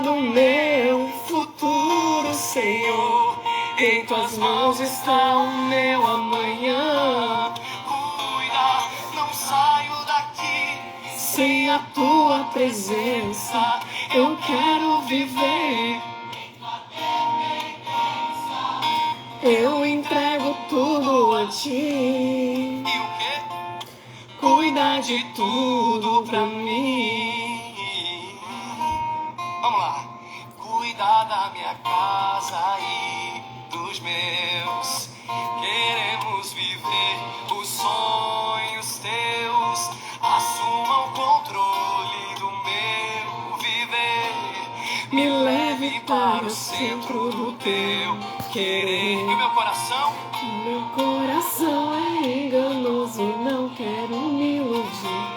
Cuida do meu futuro, Senhor. Em tuas mãos está o meu amanhã. Cuida, não saio daqui sem a tua presença. Eu quero viver. Eu entrego tudo a ti. E o quê? Cuida de tudo pra mim. Vamos lá. Cuida da minha casa e dos meus. Queremos viver os sonhos teus. Assuma o controle do meu viver. Me leve para o centro do teu querer. E o meu coração? Meu coração é enganoso, não quero me iludir.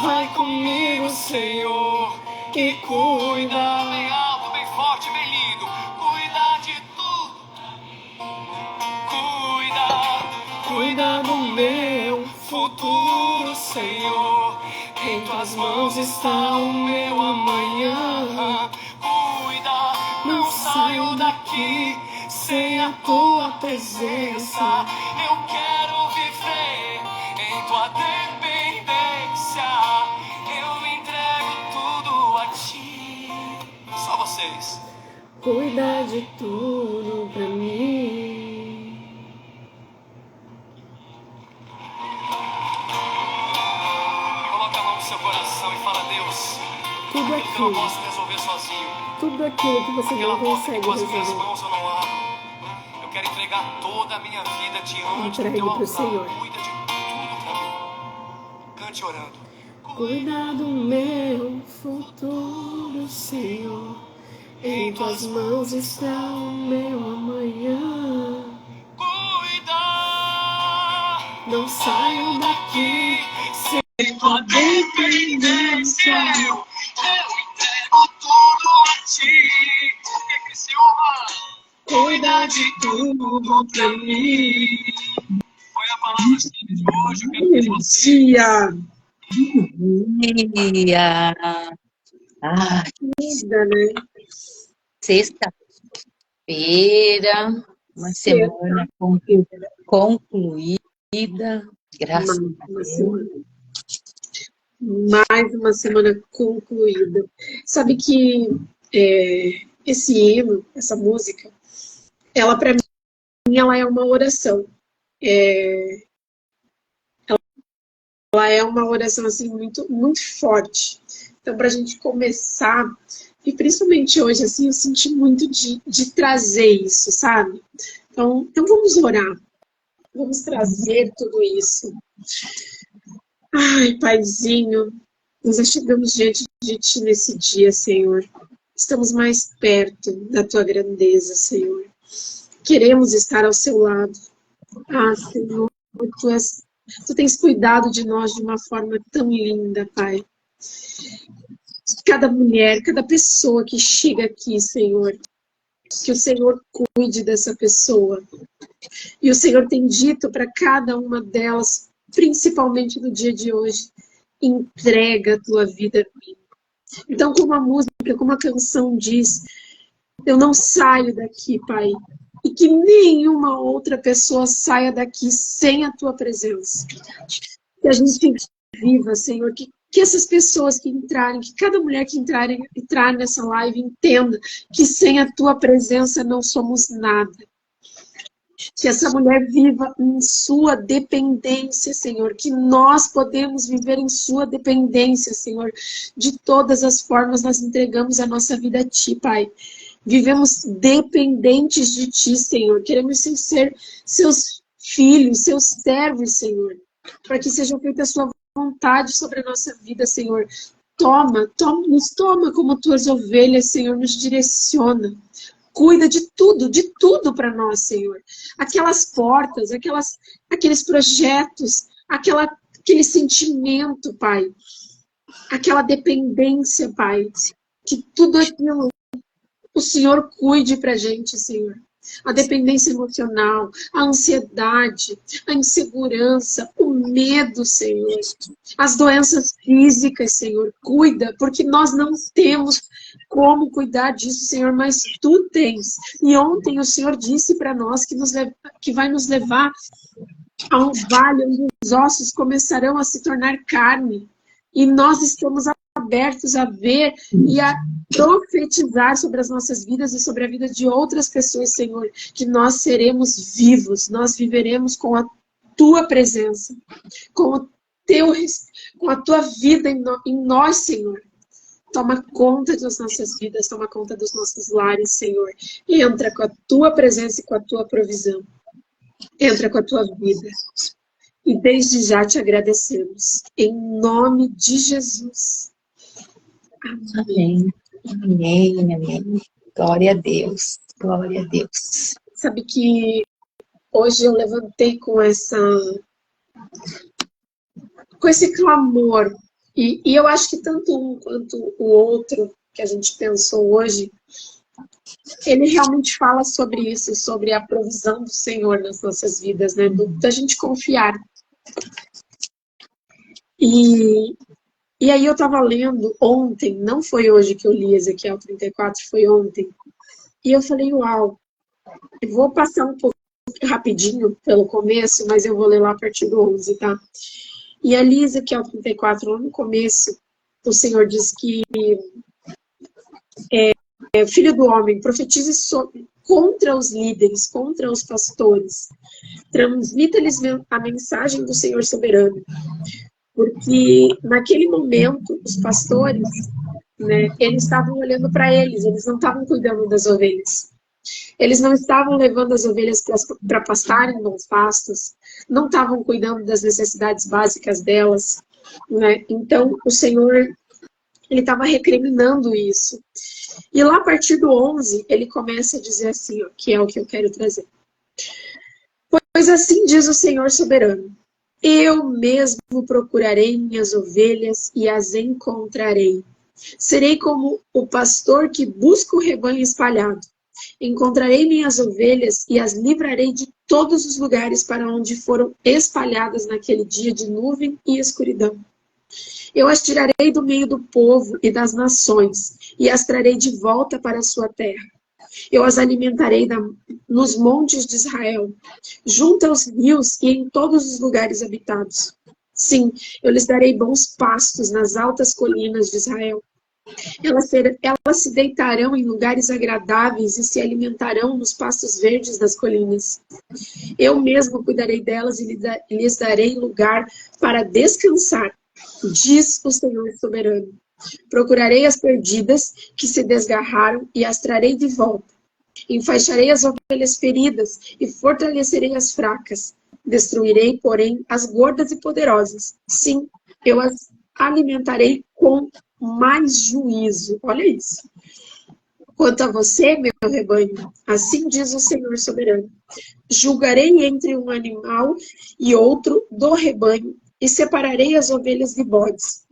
Vai comigo, Senhor, e cuida. Bem alto, bem forte, bem lindo. Cuida de tudo. Cuida do meu futuro, Senhor. Em tuas mãos está o meu amanhã. Cuida, não saio daqui sem a tua presença. Eu quero viver em tua dependência. Eu entrego tudo a ti. Só vocês. Cuida de tudo pra mim. Coloca a mão no seu coração e fala: Deus, tudo aquilo que eu não posso resolver sozinho. Tudo aquilo que você não consegue resolver. Minhas mãos eu não abro. Eu quero entregar toda a minha vida diante do teu altar. Senhor. Cuida de tudo pra mim. Cante orando. Cuida do meu futuro, Senhor. Em tuas mãos está o meu amanhã. Cuida, não saio daqui sem tua dependência. Eu entrego tudo a ti. Que Criciúma, cuida de tudo pra mim. Foi a palavra simples de hoje. Eu quero pedir você. Dia. Ah, Vida, né? Sexta-feira, uma semana concluída, graças a Deus. Mais uma semana concluída. Sabe que esse hino, essa música, ela para mim ela é uma oração. Ela é uma oração assim muito muito forte. Então, para a gente começar, e principalmente hoje, assim, eu senti muito de trazer isso, sabe? Então vamos orar. Vamos trazer tudo isso. Ai, Paizinho, nós já chegamos diante de Ti nesse dia, Senhor. Estamos mais perto da Tua grandeza, Senhor. Queremos estar ao Seu lado. Ah, Senhor, Tu tens cuidado de nós de uma forma tão linda, Pai. Cada mulher, cada pessoa que chega aqui, Senhor, que o Senhor cuide dessa pessoa. E o Senhor tem dito para cada uma delas, principalmente no dia de hoje, entrega a tua vida a mim. Então, como a música, como a canção diz, eu não saio daqui, Pai, e que nenhuma outra pessoa saia daqui sem a tua presença. Que a gente viva, Senhor, que essas pessoas que entrarem, que cada mulher que entrar nessa live entenda que sem a tua presença não somos nada. Que essa mulher viva em sua dependência, Senhor. Que nós podemos viver em sua dependência, Senhor. De todas as formas nós entregamos a nossa vida a Ti, Pai. Vivemos dependentes de Ti, Senhor. Queremos ser seus filhos, seus servos, Senhor. Para que seja feita a sua vontade sobre a nossa vida, Senhor. Nos toma como tuas ovelhas, Senhor. Nos direciona. Cuida de tudo para nós, Senhor. Aquelas portas, aqueles projetos, aquele sentimento, Pai. Aquela dependência, Pai. Que tudo aquilo o Senhor cuide pra gente, Senhor. A dependência emocional, a ansiedade, a insegurança, o medo, Senhor. As doenças físicas, Senhor, cuida, porque nós não temos como cuidar disso, Senhor, mas Tu tens. E ontem o Senhor disse para nós que vai nos levar a um vale onde os ossos começarão a se tornar carne. E nós estamos abertos a ver e a profetizar sobre as nossas vidas e sobre a vida de outras pessoas, Senhor, que nós seremos vivos, nós viveremos com a Tua presença, com o teu, com a Tua vida em nós, Senhor. Toma conta das nossas vidas, toma conta dos nossos lares, Senhor. Entra com a Tua presença e com a Tua provisão. Entra com a Tua vida. E desde já te agradecemos. Em nome de Jesus. Amém. Amém, amém. Glória a Deus. Glória a Deus. Sabe que hoje eu levantei com esse clamor. E eu acho que tanto um quanto o outro que a gente pensou hoje, ele realmente fala sobre isso, sobre a provisão do Senhor nas nossas vidas, né? Da gente confiar. E aí eu estava lendo ontem, não foi hoje que eu li Ezequiel 34, foi ontem. E eu falei, uau, eu vou passar um pouco rapidinho pelo começo, mas eu vou ler lá a partir do 11, tá? E ali, Ezequiel 34, lá no começo, o Senhor diz que filho do homem, profetize contra os líderes, contra os pastores. Transmita-lhes a mensagem do Senhor soberano. Porque naquele momento, os pastores, né, eles estavam olhando para eles não estavam cuidando das ovelhas. Eles não estavam levando as ovelhas para pastarem em bons pastos, não estavam cuidando das necessidades básicas delas, né? Então, o Senhor, ele estava recriminando isso. E lá a partir do 11, ele começa a dizer assim, ó, que é o que eu quero trazer. Pois assim diz o Senhor soberano, eu mesmo procurarei minhas ovelhas e as encontrarei. Serei como o pastor que busca o rebanho espalhado. Encontrarei minhas ovelhas e as livrarei de todos os lugares para onde foram espalhadas naquele dia de nuvem e escuridão. Eu as tirarei do meio do povo e das nações e as trarei de volta para a sua terra. Eu as alimentarei nos montes de Israel, junto aos rios e em todos os lugares habitados. Sim, eu lhes darei bons pastos nas altas colinas de Israel. Elas se deitarão em lugares agradáveis e se alimentarão nos pastos verdes das colinas. Eu mesmo cuidarei delas e lhes darei lugar para descansar, diz o Senhor soberano. Procurarei as perdidas que se desgarraram e as trarei de volta. Enfaixarei as ovelhas feridas e fortalecerei as fracas. Destruirei, porém, as gordas e poderosas. Sim, eu as alimentarei com mais juízo. Olha isso. Quanto a você, meu rebanho, assim diz o Senhor soberano. Julgarei entre um animal e outro do rebanho e separarei as ovelhas de bodes.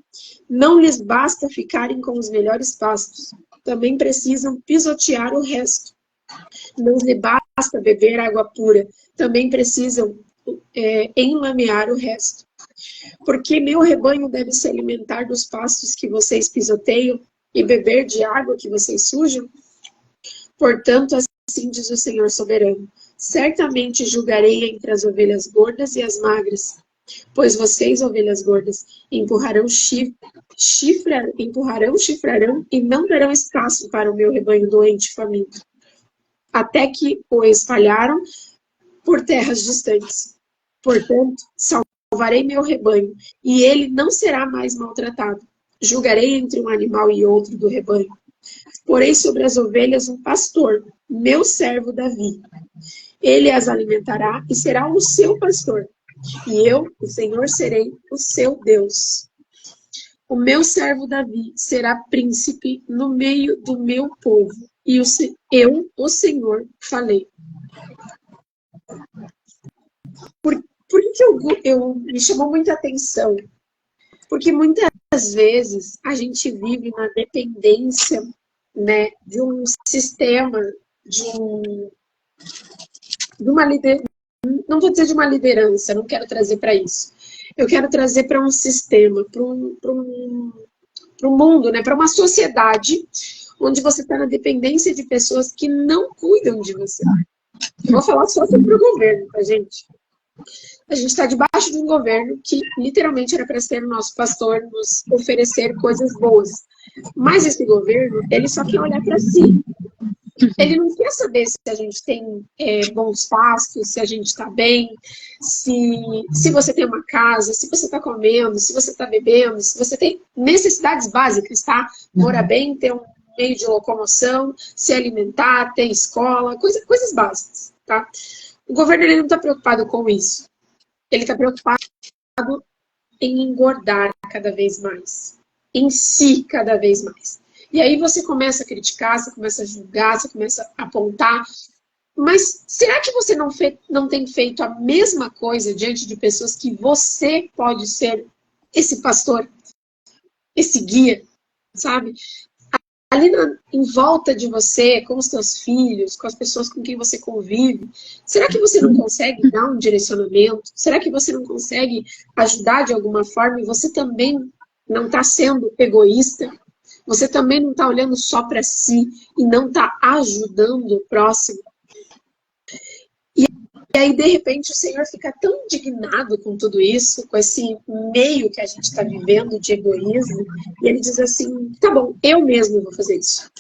Não lhes basta ficarem com os melhores pastos. Também precisam pisotear o resto. Não lhe basta beber água pura, também precisam enlamear o resto. Porque meu rebanho deve se alimentar dos pastos que vocês pisoteiam e beber de água que vocês sujam? Portanto, assim diz o Senhor soberano, certamente julgarei entre as ovelhas gordas e as magras, pois vocês, ovelhas gordas, chifrarão e não darão espaço para o meu rebanho doente e faminto, até que o espalharam por terras distantes. Portanto, salvarei meu rebanho, e ele não será mais maltratado. Julgarei entre um animal e outro do rebanho. Porei sobre as ovelhas um pastor, meu servo Davi. Ele as alimentará e será o seu pastor. E eu, o Senhor, serei o seu Deus. O meu servo Davi será príncipe no meio do meu povo. E eu, o Senhor, falei. Por que me chamou muita atenção? Porque muitas vezes a gente vive na dependência, né, de um sistema, de uma liderança, não vou dizer de uma liderança, não quero trazer para isso. Eu quero trazer para um sistema, para um mundo, né, para uma sociedade onde você está na dependência de pessoas que não cuidam de você. Eu vou falar só sobre o governo, tá, gente? A gente está debaixo de um governo que literalmente era para ser o nosso pastor, nos oferecer coisas boas. Mas esse governo, ele só quer olhar para si. Ele não quer saber se a gente tem bons pastos, se a gente está bem, se você tem uma casa, se você está comendo, se você está bebendo, se você tem necessidades básicas, tá? Morar bem, ter um meio de locomoção, se alimentar, ter escola, coisas básicas, tá? O governo ele não está preocupado com isso. Ele está preocupado em engordar cada vez mais, em si cada vez mais. E aí você começa a criticar, você começa a julgar, você começa a apontar. Mas será que você não tem feito a mesma coisa diante de pessoas que você pode ser esse pastor, esse guia, sabe? Ali em volta de você, com os seus filhos, com as pessoas com quem você convive, será que você não consegue dar um direcionamento? Será que você não consegue ajudar de alguma forma e você também não está sendo egoísta? Você também não está olhando só para si e não está ajudando o próximo? E aí, de repente, o Senhor fica tão indignado com tudo isso, com esse meio que a gente está vivendo de egoísmo, e ele diz assim, tá bom, eu mesmo vou fazer isso.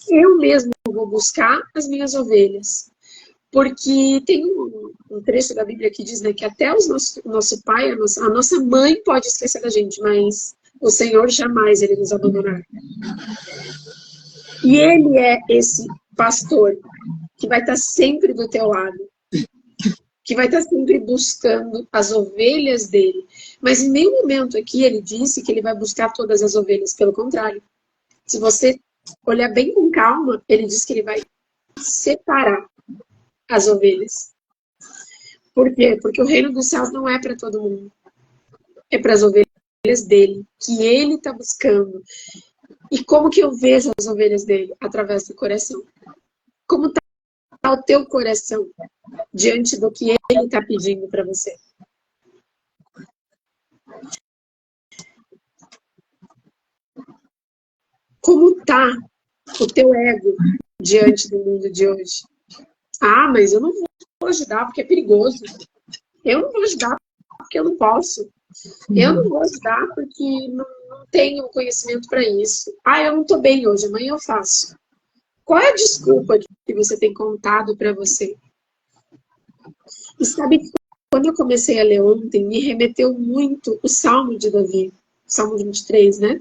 Eu mesmo vou buscar as minhas ovelhas. Porque tem um trecho da Bíblia que diz, né, que até o nosso pai, a nossa mãe pode esquecer da gente, mas o Senhor jamais ele nos abandonará. E ele é esse pastor que vai estar sempre do teu lado, que vai estar sempre buscando as ovelhas dele. Mas em nenhum momento aqui ele disse que ele vai buscar todas as ovelhas, pelo contrário. Se você olhar bem com calma, ele diz que ele vai separar as ovelhas. Por quê? Porque o reino dos céus não é para todo mundo. É para as ovelhas dele, que ele está buscando. E como que eu vejo as ovelhas dele? Através do coração. Como está o teu coração diante do que ele está pedindo para você? Como está o teu ego diante do mundo de hoje? Ah, mas eu não vou ajudar porque é perigoso. Eu não vou ajudar porque eu não posso. Eu não vou ajudar porque não tenho conhecimento para isso. Ah, eu não estou bem hoje, amanhã eu faço. Qual é a desculpa que você tem contado para você? E sabe que quando eu comecei a ler ontem, me remeteu muito o Salmo de Davi, Salmo 23, né?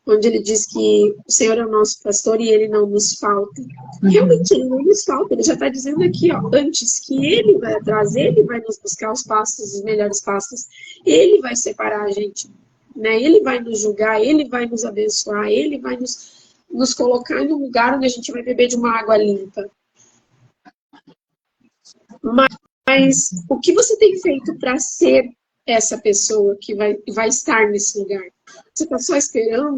Onde ele diz que o Senhor é o nosso pastor e ele não nos falta. Realmente, ele não nos falta. Ele já está dizendo aqui, ó, antes que ele vai atrás, ele vai nos buscar os pastos, os melhores pastos. Ele vai separar a gente, né? Ele vai nos julgar, ele vai nos abençoar, ele vai nos colocar em um lugar onde a gente vai beber de uma água limpa. Mas o que você tem feito para ser essa pessoa que vai estar nesse lugar? Você está só esperando?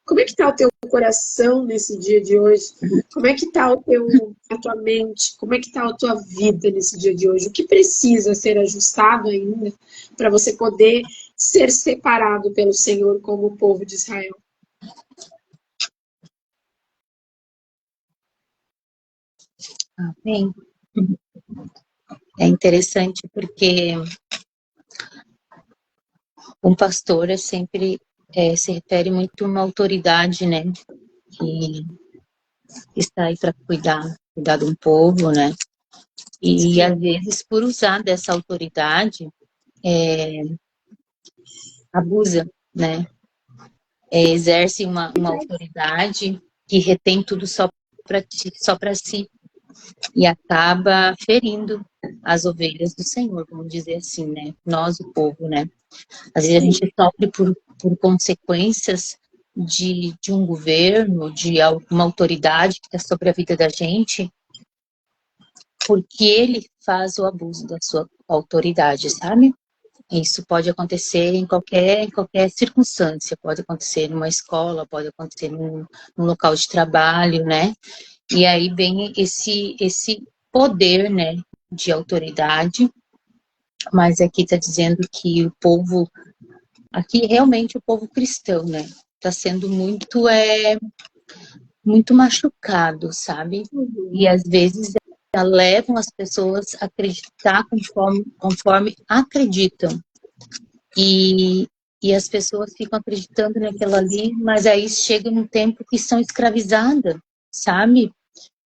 Como é que está o teu coração nesse dia de hoje? Como é que está a tua mente? Como é que está a tua vida nesse dia de hoje? O que precisa ser ajustado ainda para você poder ser separado pelo Senhor como o povo de Israel? Amém. É interessante porque um pastor sempre se refere muito a uma autoridade, né? Que está aí para cuidar de um povo, né? E às vezes, por usar dessa autoridade, abusa, né? Exerce uma autoridade que retém tudo só para si e acaba ferindo as ovelhas do Senhor, vamos dizer assim, né? Nós, o povo, né? Às vezes a gente sofre por consequências de um governo, de alguma autoridade que está sobre a vida da gente, porque ele faz o abuso da sua autoridade, sabe? Isso pode acontecer em qualquer circunstância, pode acontecer numa escola, pode acontecer num local de trabalho, né? E aí vem esse poder, né, de autoridade, mas aqui está dizendo que o povo, aqui realmente o povo cristão, né, está sendo muito machucado, sabe? E às vezes levam as pessoas a acreditar conforme acreditam. E as pessoas ficam acreditando naquilo ali, mas aí chega um tempo que são escravizadas, sabe?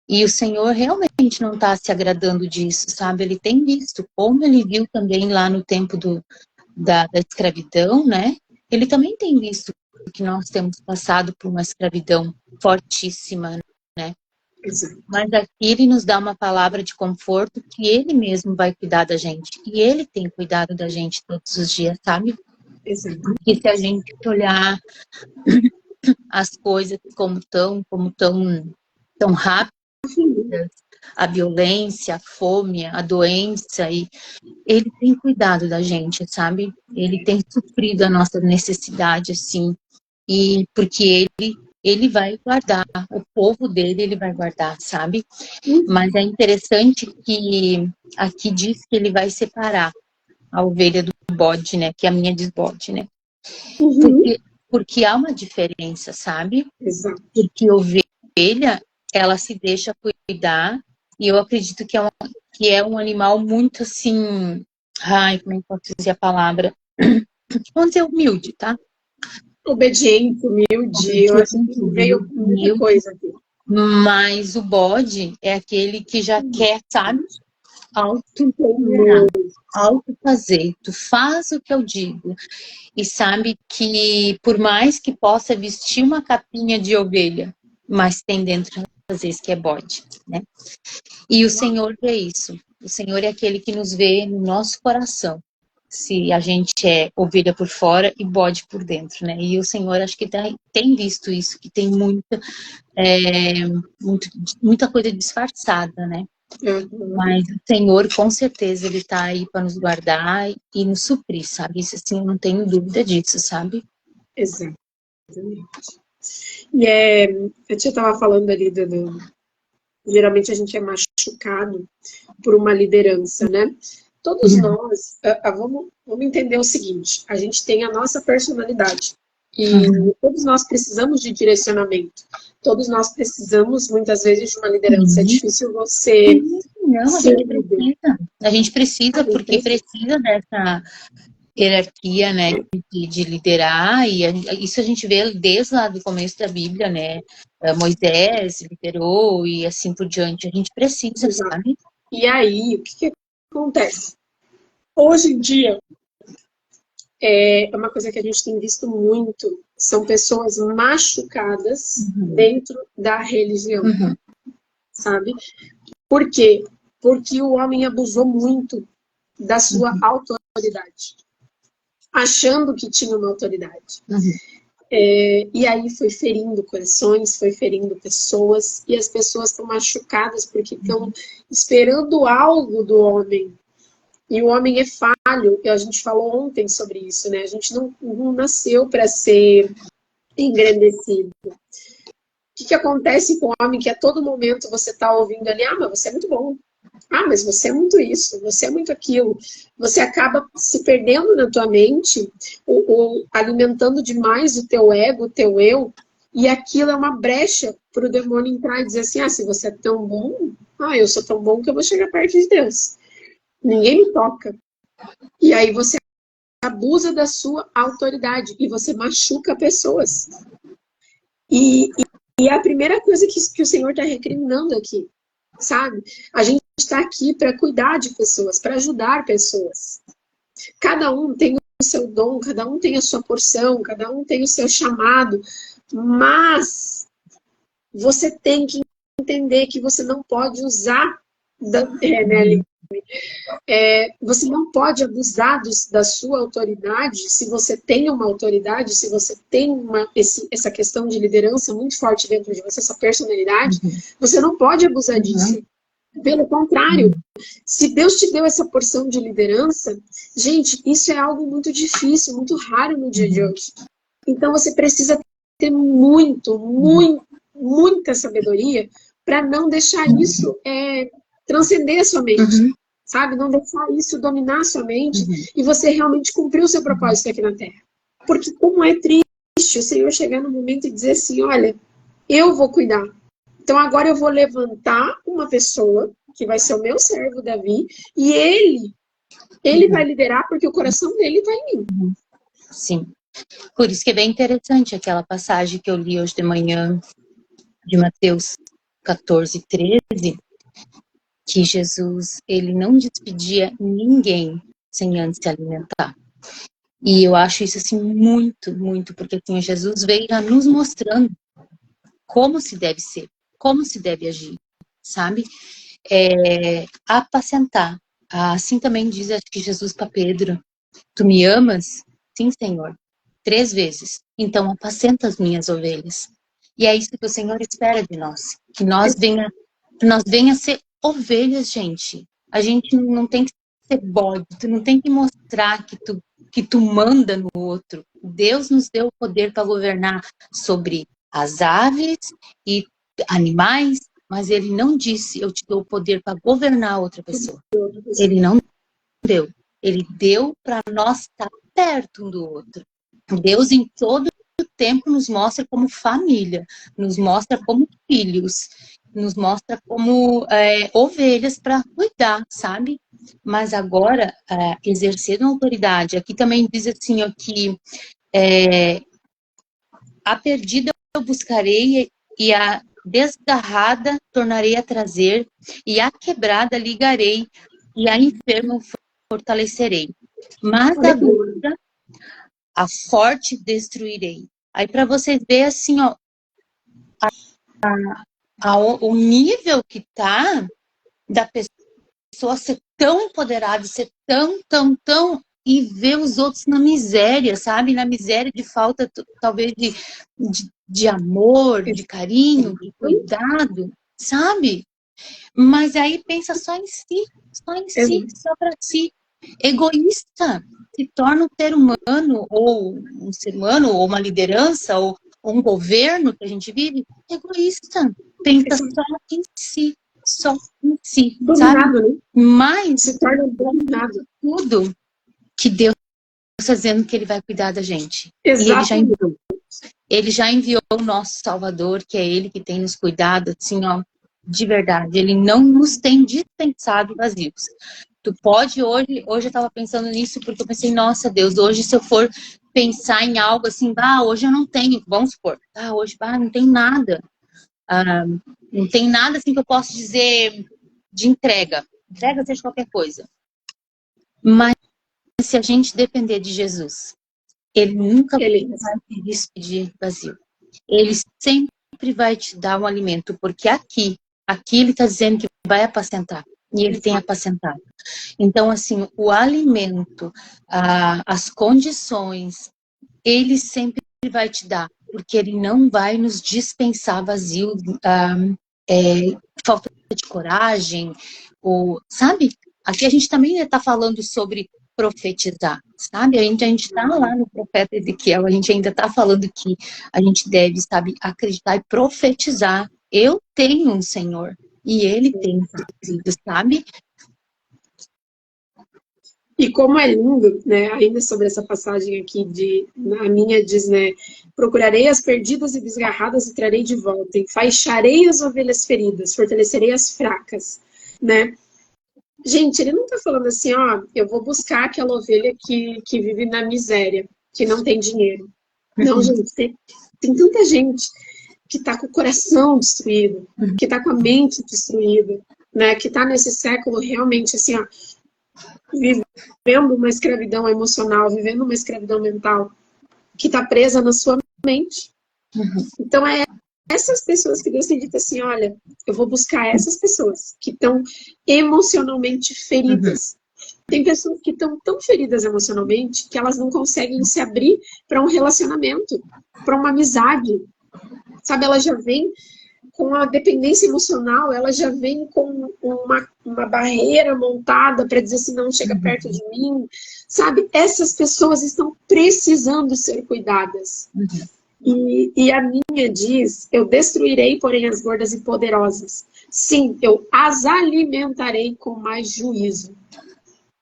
E o Senhor realmente não está se agradando disso, sabe? Ele tem visto, como ele viu também lá no tempo da escravidão, né? Ele também tem visto que nós temos passado por uma escravidão fortíssima, né? Exato. Mas aqui ele nos dá uma palavra de conforto que ele mesmo vai cuidar da gente. E ele tem cuidado da gente todos os dias, sabe? Exato. E se a gente olhar as coisas tão rápidas, a violência, a fome, a doença, e ele tem cuidado da gente, sabe? Ele tem suprido a nossa necessidade, assim, e porque ele vai guardar, o povo dele ele vai guardar, sabe? Mas é interessante que aqui diz que ele vai separar a ovelha do bode, né? Que é a minha diz bode, né? Porque há uma diferença, sabe? Exato. Porque ovelha, ela se deixa cuidar, e eu acredito que é um animal muito assim, ai, como é que eu posso dizer a palavra? Vamos dizer humilde, tá? Obediente, humilde, eu acho que veio muita coisa aqui. Mas o bode é aquele que já quer, sabe? Auto fazer. Tu faz o que eu digo. E sabe que por mais que possa vestir uma capinha de ovelha, mas tem dentro às vezes que é bode, né? E o Senhor vê isso. O Senhor é aquele que nos vê no nosso coração. Se a gente é ovelha por fora e bode por dentro, né? E o Senhor acho que tem visto isso, que tem muita coisa disfarçada, né? Mas o Senhor, com certeza, Ele tá aí para nos guardar e nos suprir, sabe? Isso, assim, eu não tenho dúvida disso, sabe? Exatamente. E a tia estava falando ali geralmente a gente é machucado por uma liderança, né? Todos nós, vamos entender o seguinte, a gente tem a nossa personalidade e todos nós precisamos de direcionamento. Todos nós precisamos, muitas vezes, de uma liderança. É difícil você... Não, a gente precisa porque precisa dessa hierarquia, né, de liderar, e isso a gente vê desde lá do começo da Bíblia, né? Moisés liderou e assim por diante. A gente precisa, sabe? E aí, o que acontece? Hoje em dia, é uma coisa que a gente tem visto muito, são pessoas machucadas dentro da religião, sabe? Por quê? Porque o homem abusou muito da sua autoridade, achando que tinha uma autoridade. E aí foi ferindo corações, foi ferindo pessoas, e as pessoas estão machucadas porque estão esperando algo do homem. E o homem é falho, e a gente falou ontem sobre isso, né? A gente não nasceu para ser engrandecido. O que acontece com o homem que a todo momento você está ouvindo ali, mas você é muito bom. Mas você é muito isso, você é muito aquilo. Você acaba se perdendo na tua mente, alimentando demais o teu ego, o teu eu, e aquilo é uma brecha para o demônio entrar e dizer assim, se você é tão bom, eu sou tão bom que eu vou chegar perto de Deus. Ninguém me toca. E aí você abusa da sua autoridade e você machuca pessoas. E é a primeira coisa que o Senhor está recriminando aqui, sabe? A gente está aqui para cuidar de pessoas, para ajudar pessoas. Cada um tem o seu dom, cada um tem a sua porção, cada um tem o seu chamado, mas você tem que entender que você não pode usar você não pode abusar da sua autoridade se você tem uma autoridade, se você tem essa questão de liderança muito forte dentro de você, essa personalidade, você não pode abusar disso. Pelo contrário, se Deus te deu essa porção de liderança, gente, isso é algo muito difícil, muito raro no dia de hoje. Então você precisa ter muita sabedoria para não deixar isso transcender a sua mente, sabe? Não deixar isso dominar a sua mente e você realmente cumprir o seu propósito aqui na Terra. Porque como é triste o Senhor chegar no momento e dizer assim, olha, eu vou cuidar. Então agora eu vou levantar uma pessoa, que vai ser o meu servo Davi, e ele vai liderar porque o coração dele está em mim. Sim. Por isso que é bem interessante aquela passagem que eu li hoje de manhã, de Mateus 14, 13, que Jesus, ele não despedia ninguém sem antes se alimentar. E eu acho isso, assim, muito, muito, porque assim, Jesus veio já nos mostrando como se deve ser, como se deve agir, sabe? Apacentar. Assim também diz, acho que Jesus para Pedro, tu me amas? Sim, Senhor. 3 vezes. Então apacenta as minhas ovelhas. E é isso que o Senhor espera de nós. Que nós venha ser ovelhas, gente. A gente não tem que ser bode. Tu não tem que mostrar que tu manda no outro. Deus nos deu o poder para governar sobre as aves e animais, mas Ele não disse, eu te dou o poder para governar outra pessoa. Ele não deu. Ele deu para nós estar perto um do outro. Deus em todo o tempo nos mostra como família, nos mostra como filhos, nos mostra como ovelhas para cuidar, sabe? Mas agora, exercer uma autoridade, aqui também diz assim, ó, que a perdida eu buscarei e a desgarrada tornarei a trazer, e a quebrada ligarei, e a enferma fortalecerei. Mas a gorda, a forte destruirei. Aí para vocês verem assim, ó, o nível que tá da pessoa ser tão empoderada, ser tão e ver os outros na miséria, sabe? Na miséria de falta, talvez, de amor, de carinho, de cuidado, sabe? Mas aí pensa só em si, só para si. Egoísta, se torna um ser humano, ou uma liderança, ou um governo que a gente vive, egoísta. Pensa só em si, Dominado, sabe? né? Mas se torna dominado. Tudo que Deus está dizendo que Ele vai cuidar da gente. Exatamente. E Ele já enviou. Ele já enviou o nosso Salvador, que é Ele que tem nos cuidado, assim, ó, de verdade. Ele não nos tem dispensado vazios. Tu pode hoje eu estava pensando nisso, porque eu pensei, nossa Deus, hoje se eu for pensar em algo assim, hoje eu não tenho, vamos supor, hoje não tem nada. Não tem nada assim que eu possa dizer de entrega seja qualquer coisa. Mas se a gente depender de Jesus, Ele nunca vai te despedir vazio. Ele sempre vai te dar um alimento, porque aqui Ele está dizendo que vai apacentar. E Ele tem apacentado. Então, assim, o alimento, as condições, Ele sempre vai te dar, porque Ele não vai nos dispensar vazio, falta de coragem, sabe? Aqui a gente também está falando sobre profetizar, sabe? A gente está lá no profeta Ezequiel, a gente ainda está falando que a gente deve, sabe, acreditar e profetizar. Eu tenho um Senhor e Ele tem suprido, sabe? E como é lindo, né? Ainda sobre essa passagem aqui a minha diz, né? Procurarei as perdidas e desgarradas e trarei de volta. Enfaixarei as ovelhas feridas, fortalecerei as fracas, né? Gente, ele não tá falando assim, ó, eu vou buscar aquela ovelha que vive na miséria, que não tem dinheiro. Não, gente, tem tanta gente que tá com o coração destruído, que tá com a mente destruída, né? Que tá nesse século realmente assim, ó, vivendo uma escravidão emocional, vivendo uma escravidão mental, que tá presa na sua mente. Então é essas pessoas que Deus tem dito assim, olha, eu vou buscar essas pessoas que estão emocionalmente feridas. Tem pessoas que estão tão feridas emocionalmente que elas não conseguem se abrir para um relacionamento, para uma amizade. Sabe, ela já vem com a dependência emocional, ela já vem com uma barreira montada para dizer assim, não chega perto de mim. Sabe, essas pessoas estão precisando ser cuidadas. E a minha diz, eu destruirei, porém, as gordas e poderosas. Sim, eu as alimentarei com mais juízo.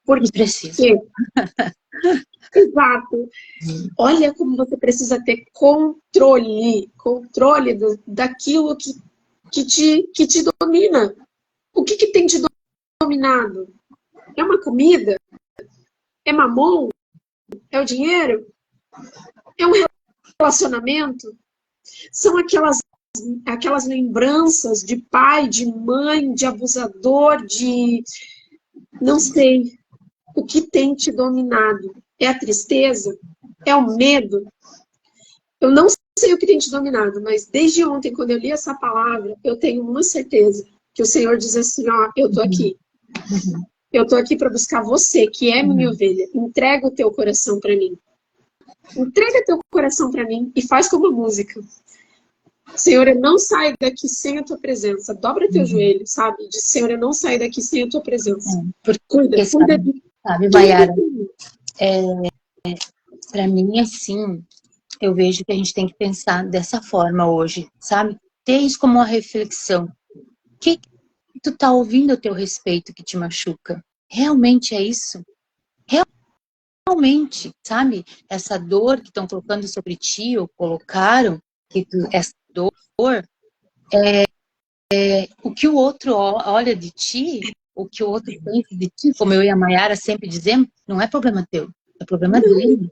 E preciso. Porque, exato, olha como você precisa ter controle daquilo que te domina. O que tem te dominado? É uma comida? É mamon? É o dinheiro? É um relacionamento? São aquelas lembranças de pai, de mãe, de abusador, de... Não sei. O que tem te dominado? É a tristeza? É o medo? Eu não sei o que tem te dominado, mas desde ontem, quando eu li essa palavra, eu tenho uma certeza, que o Senhor diz assim, ó, eu tô aqui. Eu tô aqui para buscar você, que é minha ovelha. Entrega o teu coração para mim. Entrega teu coração para mim e faz como a música. Senhor, eu não saio daqui sem a tua presença. Dobra teu joelho, sabe? Diz, Senhor, eu não saio daqui sem a tua presença. Cuida de sabe, Mayara, para mim, assim, eu vejo que a gente tem que pensar dessa forma hoje, sabe? Ter isso como uma reflexão. O que tu tá ouvindo a teu respeito que te machuca? Realmente é isso? Realmente, sabe? Essa dor que estão colocando sobre ti, ou colocaram, essa dor, o que o outro olha de ti, o que o outro pensa de ti, como eu e a Mayara sempre dizemos, não é problema teu, é problema dele.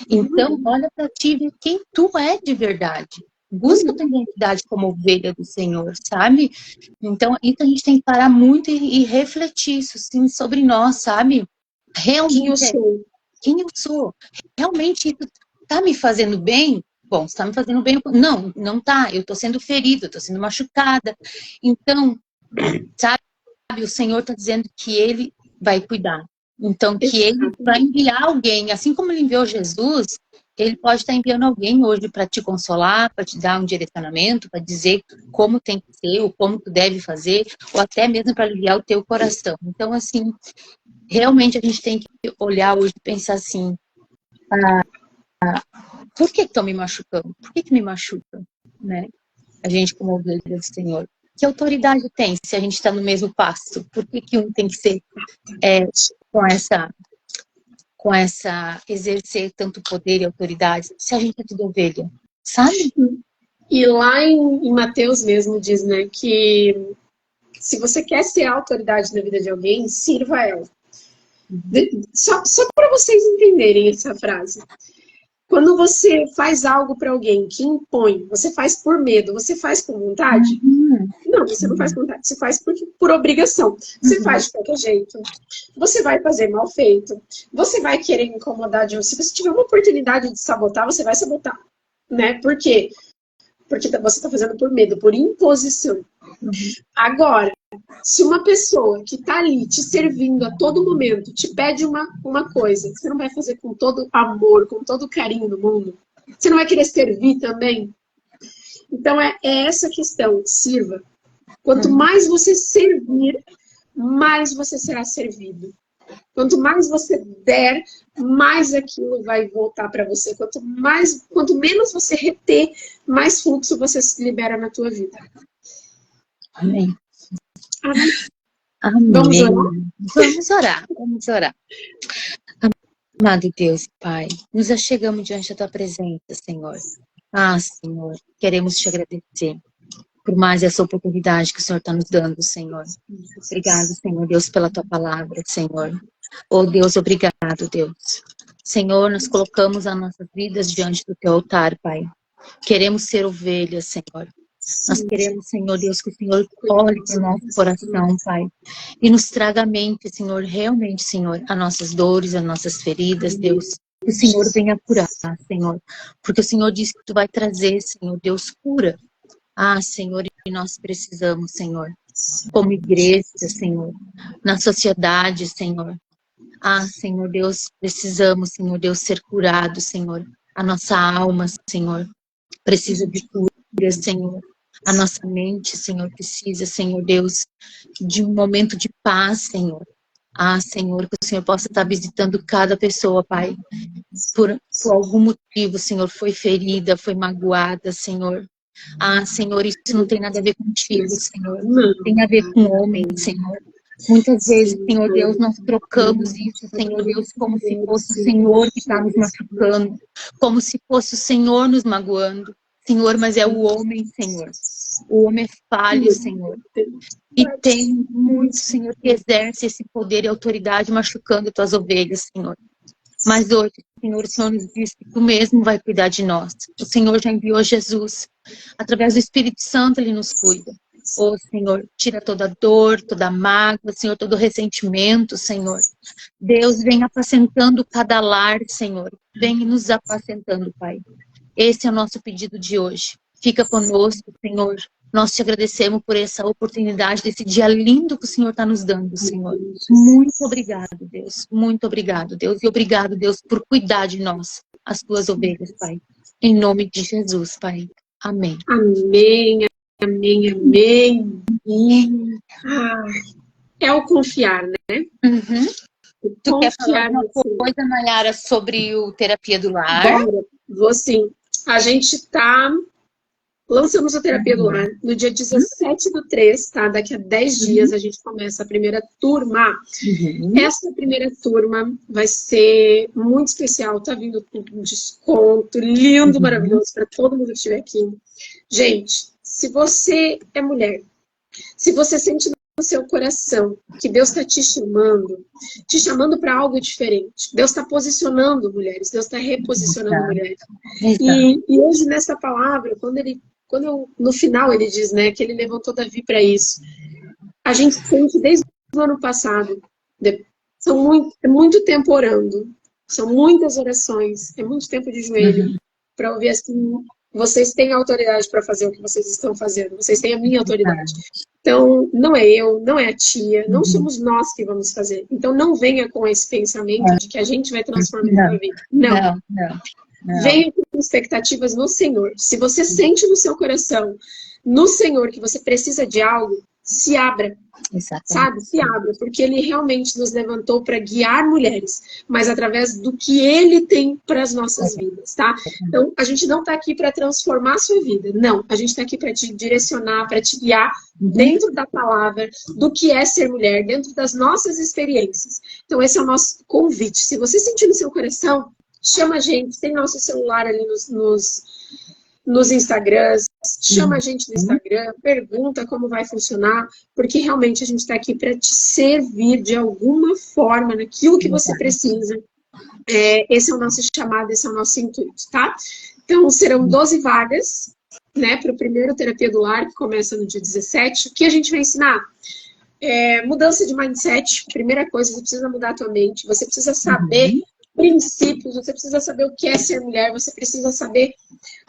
Então, olha para ti e vê quem tu é de verdade. Busca a tua identidade como ovelha do Senhor, sabe? Então, a gente tem que parar muito e refletir isso, sim, sobre nós, sabe? Realmente, quem eu sou. quem eu sou. Realmente, isso tá me fazendo bem? Bom, está me fazendo bem. Não, não tá. Eu tô sendo ferida, eu tô sendo machucada. Então, sabe, o Senhor tá dizendo que Ele vai cuidar. Então, que Ele vai enviar alguém, assim como Ele enviou Jesus, Ele pode estar enviando alguém hoje para te consolar, para te dar um direcionamento, para dizer como tem que ser, ou como tu deve fazer, ou até mesmo para aliviar o teu coração. Então, assim, realmente a gente tem que olhar hoje e pensar assim, por que estão me machucando? Por que me machucam? Né? A gente, como ovelha do Senhor. Que autoridade tem se a gente está no mesmo passo? Por que um tem que ser com essa exercer tanto poder e autoridade se a gente é tudo ovelha? Sabe? E lá em Mateus mesmo diz, né, que se você quer ser a autoridade na vida de alguém, sirva a ela. Só para vocês entenderem essa frase. Quando você faz algo para alguém que impõe, você faz por medo, você faz por vontade? Não, você não faz por vontade, você faz por obrigação. Você faz de qualquer jeito. Você vai fazer mal feito. Você vai querer incomodar de um. Se você tiver uma oportunidade de sabotar, você vai sabotar. Né? Por quê? Porque você está fazendo por medo, por imposição. Agora, se uma pessoa que está ali te servindo a todo momento te pede uma coisa, você não vai fazer com todo amor, com todo carinho do mundo? Você não vai querer servir também? Então é essa questão, sirva. Quanto mais você servir, mais você será servido. Quanto mais você der, mais aquilo vai voltar para você. Quanto menos você reter, mais fluxo você se libera na tua vida. Amém. Amém. Amém. Vamos orar? Vamos orar. Amado Deus, Pai, nos achegamos diante da Tua presença, Senhor. Senhor, queremos Te agradecer por mais essa oportunidade que o Senhor está nos dando, Senhor. Obrigado, Senhor Deus, pela Tua palavra, Senhor. Oh, Deus, obrigado, Deus. Senhor, nós colocamos as nossas vidas diante do Teu altar, Pai. Queremos ser ovelhas, Senhor. Nós queremos, Senhor Deus, que o Senhor olhe para o nosso coração, Pai, e nos traga à mente, Senhor, realmente, Senhor, as nossas dores, as nossas feridas, Deus. Que o Senhor venha curar, Senhor, porque o Senhor disse que Tu vai trazer, Senhor Deus, cura. Senhor, e nós precisamos, Senhor, como igreja, Senhor, na sociedade, Senhor. Senhor Deus, precisamos, Senhor Deus, ser curados, Senhor. A nossa alma, Senhor, precisa de cura, Senhor. A nossa mente, Senhor, precisa, Senhor Deus, de um momento de paz, Senhor. Senhor, que o Senhor possa estar visitando cada pessoa, Pai. por algum motivo, Senhor, foi ferida, foi magoada, Senhor. Ah, Senhor, isso não tem nada a ver contigo, Senhor. Tem a ver com o homem, Senhor. Muitas vezes, Senhor Deus, nós trocamos isso, Senhor Deus, como se fosse o Senhor que está nos machucando, como se fosse o Senhor nos magoando. Senhor, mas é o homem, Senhor. O homem é falho, Senhor. E tem muito, Senhor, que exerce esse poder e autoridade machucando tuas ovelhas, Senhor. Mas hoje, Senhor, o Senhor nos diz que tu mesmo vai cuidar de nós. O Senhor já enviou Jesus. Através do Espírito Santo, Ele nos cuida. Oh, Senhor, tira toda dor, toda mágoa, Senhor, todo ressentimento, Senhor. Deus, vem apacentando cada lar, Senhor. Vem nos apacentando, Pai. Esse é o nosso pedido de hoje. Fica conosco, Senhor. Nós te agradecemos por essa oportunidade, desse dia lindo que o Senhor está nos dando, Senhor. Muito obrigado, Deus. Muito obrigado, Deus. E obrigado, Deus, por cuidar de nós, as tuas ovelhas, Pai. Em nome de Jesus, Pai. Amém. Amém, amém, amém. Ah, é o confiar, né? Uhum. Tu quer falar alguma coisa, Nayara, sobre o Terapia do Lar? Bora, vou sim. A gente lançamos a Terapia do Lar no dia 17/3, tá? Daqui a 10 dias a gente começa a primeira turma. Essa primeira turma vai ser muito especial, tá vindo com um desconto lindo, maravilhoso para todo mundo que estiver aqui. Gente, se você é mulher, se você sente no seu coração que Deus está te chamando para algo diferente. Deus está posicionando mulheres, Deus está reposicionando mulheres. E hoje nessa palavra, no final ele diz, né, que ele levantou Davi para isso. A gente sente desde o ano passado, é muito tempo orando, são muitas orações, é muito tempo de joelho para ouvir assim, vocês têm autoridade para fazer o que vocês estão fazendo, vocês têm a minha autoridade. Então, não é eu, não é a tia, não somos nós que vamos fazer. Então, não venha com esse pensamento de que a gente vai transformar a vida. Não. Venha com expectativas no Senhor. Se você sente no seu coração, no Senhor, que você precisa de algo, se abra. Sabe? Se abra, porque Ele realmente nos levantou para guiar mulheres, mas através do que Ele tem para as nossas vidas, tá? Então, a gente não está aqui para transformar a sua vida, não. A gente está aqui para te direcionar, para te guiar dentro da palavra, do que é ser mulher, dentro das nossas experiências. Então, esse é o nosso convite. Se você sentir no seu coração, chama a gente, tem nosso celular ali nos Instagrams, chama a gente no Instagram, pergunta como vai funcionar, porque realmente a gente está aqui para te servir de alguma forma naquilo que você precisa. Esse é o nosso chamado, esse é o nosso intuito, tá? Então, serão 12 vagas, né, para o primeiro Terapia do Lar, que começa no dia 17. O que a gente vai ensinar? Mudança de mindset. Primeira coisa, você precisa mudar a tua mente, você precisa saber princípios, você precisa saber o que é ser mulher, você precisa saber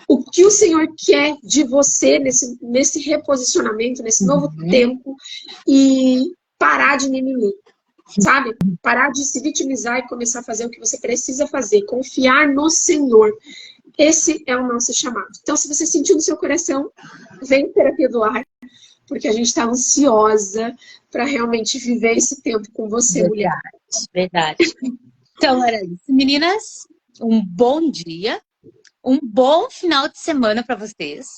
o que o Senhor quer de você nesse reposicionamento, nesse novo tempo, e parar de mimimi, sabe? Parar de se vitimizar e começar a fazer o que você precisa fazer, confiar no Senhor. Esse é o nosso chamado. Então, se você sentiu no seu coração, vem Terapia do Lar, porque a gente está ansiosa para realmente viver esse tempo com você, mulher. Verdade. Então, era isso. Meninas, um bom dia, um bom final de semana para vocês.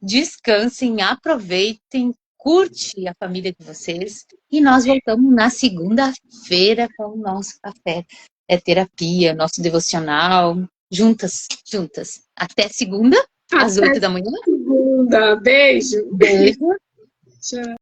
Descansem, aproveitem, curte a família de vocês. E nós voltamos na segunda-feira com o nosso café. Terapia, nosso devocional, juntas. Até segunda, às 8 da manhã. Segunda, beijo. Beijo. Tchau.